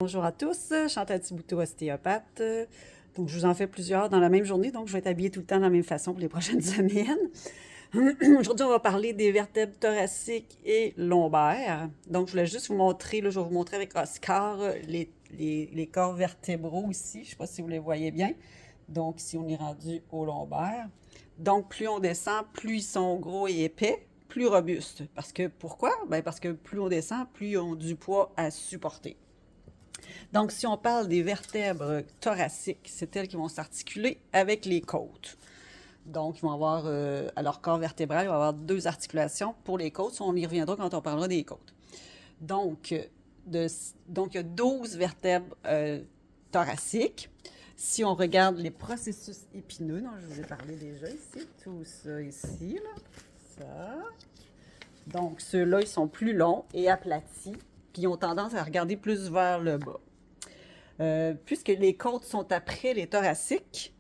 Bonjour à tous, Chantal Thibouteau, ostéopathe. Donc, je vous en fais plusieurs dans la même journée, donc je vais être habillée tout le temps de la même façon pour les prochaines semaines. Aujourd'hui, on va parler des vertèbres thoraciques et lombaires. Donc, je voulais juste vous montrer, là, je vais vous montrer avec Oscar les corps vertébraux ici. Je ne sais pas si vous les voyez bien. Donc, ici, on est rendu au lombaire. Donc, plus on descend, plus ils sont gros et épais, plus robustes. Parce que, pourquoi? Ben, parce que plus on descend, plus ils ont du poids à supporter. Donc, si on parle des vertèbres thoraciques, c'est elles qui vont s'articuler avec les côtes. Donc, ils vont avoir, à leur corps vertébral, il va y avoir deux articulations pour les côtes. On y reviendra quand on parlera des côtes. Donc, donc il y a 12 vertèbres thoraciques. Si on regarde les processus épineux, dont je vous ai parlé déjà ici, tout ça ici, là, ça. Donc, ceux-là, ils sont plus longs et aplatis, puis ils ont tendance à regarder plus vers le bas. Puisque les côtes sont après les thoraciques,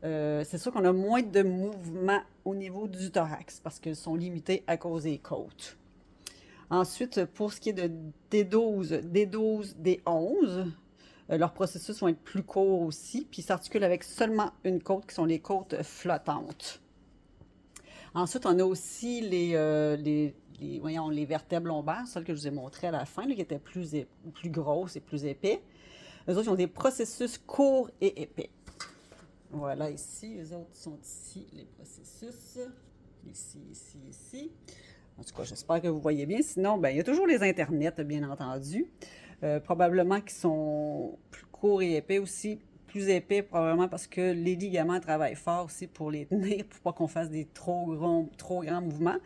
c'est sûr qu'on a moins de mouvement au niveau du thorax parce qu'ils sont limités à cause des côtes. Ensuite, pour ce qui est de D12, D12, D11, leurs processus vont être plus courts aussi, puis s'articulent avec seulement une côte qui sont les côtes flottantes. Ensuite, on a aussi les vertèbres lombaires, celles que je vous ai montrées à la fin, là, qui étaient plus grosses et plus épais. Eux autres, ils ont des processus courts et épais. Voilà, ici, les autres sont ici, les processus. Ici, ici, ici. En tout cas, j'espère que vous voyez bien. Sinon, ben, il y a toujours les internets, bien entendu. Probablement qu'ils sont plus courts et épais aussi. Plus épais, probablement parce que les ligaments travaillent fort aussi pour les tenir, pour pas qu'on fasse des trop grands mouvements.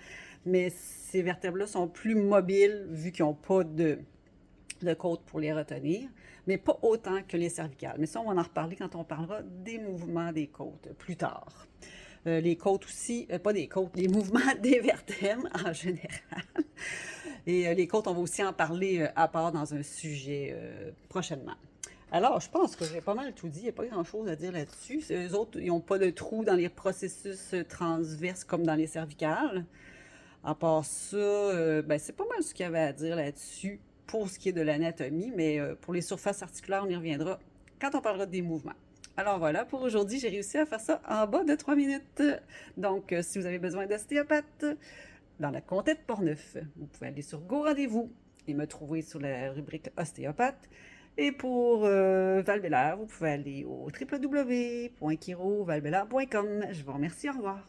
Mais ces vertèbres-là sont plus mobiles vu qu'ils n'ont pas de côte pour les retenir, mais pas autant que les cervicales. Mais ça, on va en reparler quand on parlera des mouvements des côtes plus tard. Les côtes aussi, pas des côtes, les mouvements des vertèbres en général. Et les côtes, on va aussi en parler à part dans un sujet prochainement. Alors, je pense que j'ai pas mal tout dit. Il n'y a pas grand-chose à dire là-dessus. Eux autres, ils n'ont pas de trous dans les processus transverses comme dans les cervicales. À part ça, ben, c'est pas mal ce qu'il y avait à dire là-dessus pour ce qui est de l'anatomie, mais pour les surfaces articulaires, on y reviendra quand on parlera des mouvements. Alors voilà, pour aujourd'hui, j'ai réussi à faire ça en bas de 3 minutes. Donc, si vous avez besoin d'ostéopathe, dans la comté de Portneuf, vous pouvez aller sur Go Rendez-vous et me trouver sur la rubrique ostéopathe. Et pour Val-Bélair, vous pouvez aller au www.chirovalbelair.com. Je vous remercie, au revoir.